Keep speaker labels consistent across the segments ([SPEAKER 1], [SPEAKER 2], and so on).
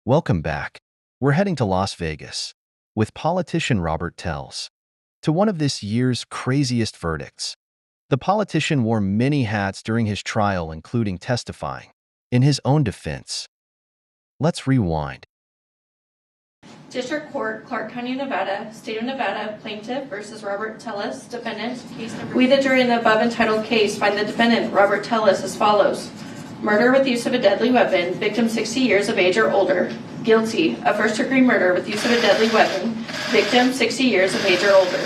[SPEAKER 1] Welcome back. We're heading to Las Vegas with politician Robert Telles to one of this year's craziest verdicts. The politician wore many hats during his trial, including testifying in his own defense. Let's rewind.
[SPEAKER 2] District Court, Clark County, Nevada, State of Nevada, Plaintiff versus Robert Telles, Defendant, case number. We, the jury in the above entitled case, find the defendant, Robert Telles, as follows. Murder with use of a deadly weapon, victim 60 years of age or older. Guilty of first-degree murder with use of a deadly weapon, victim 60 years of age or older.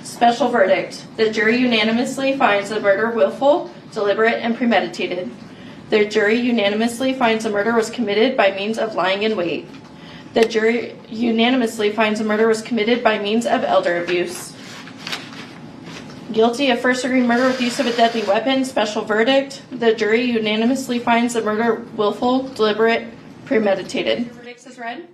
[SPEAKER 2] Special verdict. The jury unanimously finds the murder willful, deliberate, and premeditated. The jury unanimously finds the murder was committed by means of lying in wait. The jury unanimously finds the murder was committed by means of elder abuse. Guilty of first-degree murder with use of a deadly weapon. Special verdict. The jury unanimously finds the murder willful, deliberate, premeditated. Your verdicts is read.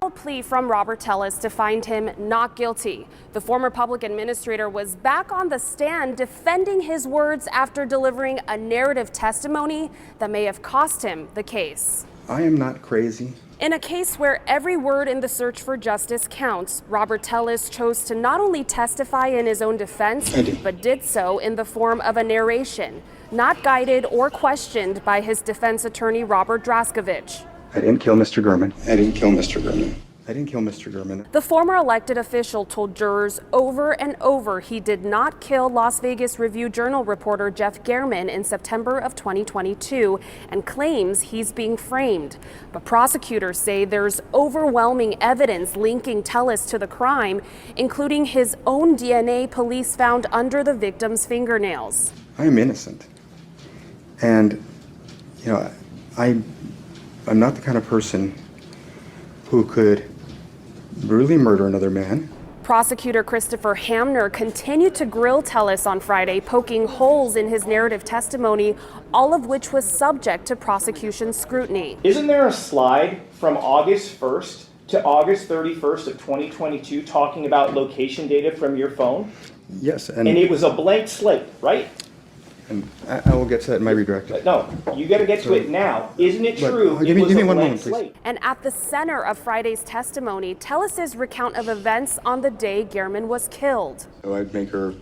[SPEAKER 3] A plea from Robert Telles to find him not guilty. The former public administrator was back on the stand defending his words after delivering a narrative testimony that may have cost him the case.
[SPEAKER 4] I am not crazy.
[SPEAKER 3] In a case where every word in the search for justice counts, Robert Telles chose to not only testify in his own defense, but did so in the form of a narration, not guided or questioned by his defense attorney, Robert Draskevich.
[SPEAKER 4] I didn't kill Mr. Gurman. I didn't kill Mr. Gurman. I didn't kill Mr. Gurman.
[SPEAKER 3] The former elected official told jurors over and over he did not kill Las Vegas Review-Journal reporter Jeff German in September of 2022 and claims he's being framed. But prosecutors say there's overwhelming evidence linking Telles to the crime, including his own DNA police found under the victim's fingernails.
[SPEAKER 4] I am innocent. And, I'm not the kind of person who could brutally murder another man.
[SPEAKER 3] Prosecutor Christopher Hamner continued to grill Telles on Friday, poking holes in his narrative testimony, all of which was subject to prosecution scrutiny.
[SPEAKER 5] Isn't there a slide from August 1st to August 31st of 2022 talking about location data from your phone?
[SPEAKER 4] Yes,
[SPEAKER 5] and it was a blank slate, right?
[SPEAKER 4] And I will get to that in my redirect.
[SPEAKER 5] No, you got to get to it now. Isn't it true?
[SPEAKER 4] Give me one moment, please.
[SPEAKER 3] And at the center of Friday's testimony, Telles' recount of events on the day German was killed.
[SPEAKER 4] So I'd make her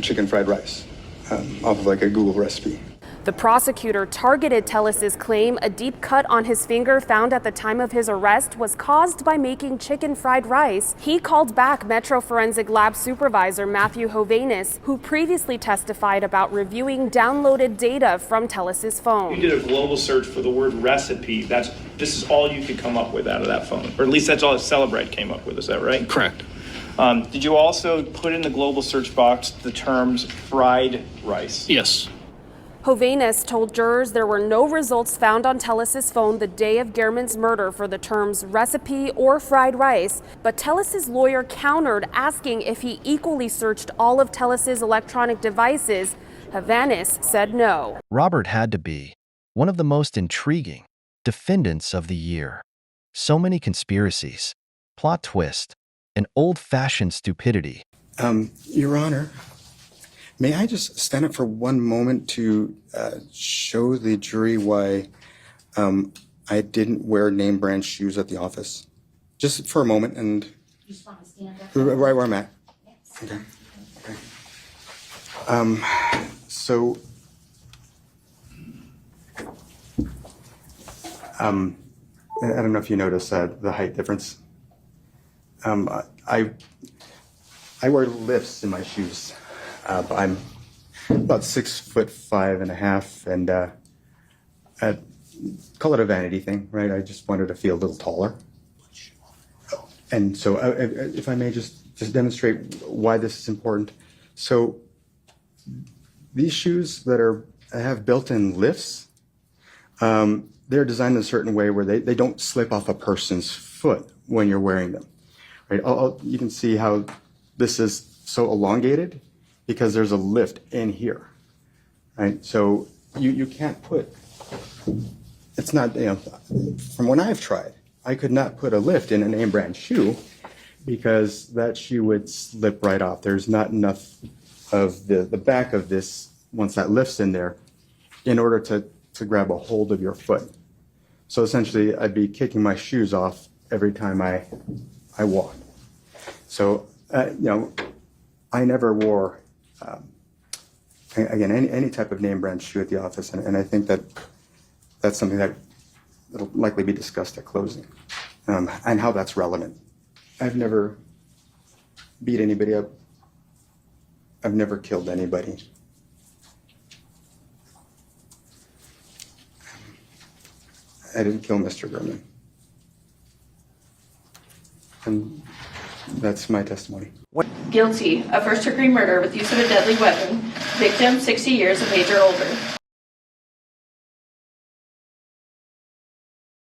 [SPEAKER 4] chicken fried rice off of like a Google recipe.
[SPEAKER 3] The prosecutor targeted Telles' claim a deep cut on his finger found at the time of his arrest was caused by making chicken fried rice. He called back Metro Forensic Lab supervisor Matthew Hovanes, who previously testified about reviewing downloaded data from Telles' phone.
[SPEAKER 6] You did a global search for the word recipe. This is all you could come up with out of that phone, or at least that's all Celebrite came up with. Is that right?
[SPEAKER 7] Correct.
[SPEAKER 6] Did you also put in the global search box the terms fried rice?
[SPEAKER 7] Yes.
[SPEAKER 3] Hovanes told jurors there were no results found on Telles' phone the day of German's murder for the terms recipe or fried rice, but Telles' lawyer countered, asking if he equally searched all of Telles' electronic devices. Hovanes said no.
[SPEAKER 1] Robert had to be one of the most intriguing defendants of the year. So many conspiracies, plot twist, and old-fashioned stupidity.
[SPEAKER 4] Your Honor, may I just stand up for one moment to show the jury why I didn't wear name brand shoes at the office? Just for a moment, and you just want to stand up right where I'm at. Yes. Okay. So I don't know if you noticed the height difference. I wear lifts in my shoes. I'm about 6'5.5", and call it a vanity thing, right? I just wanted to feel a little taller. And so if I may just demonstrate why this is important. So these shoes that have built-in lifts, they're designed in a certain way where they don't slip off a person's foot when you're wearing them, right? You can see how this is so elongated because there's a lift in here, right? So you can't put, it's not, from when I've tried, I could not put a lift in a name brand shoe because that shoe would slip right off. There's not enough of the back of this, once that lifts in there, in order to grab a hold of your foot. So essentially, I'd be kicking my shoes off every time I walked. So, I never wore, again, any type of name brand shoe at the office, and I think that's something that'll likely be discussed at closing, and how that's relevant. I've never beat anybody up. I've never killed anybody. I didn't kill Mr. German. And that's my testimony.
[SPEAKER 2] Guilty of first-degree murder with use of a deadly weapon. Victim, 60 years of age or older.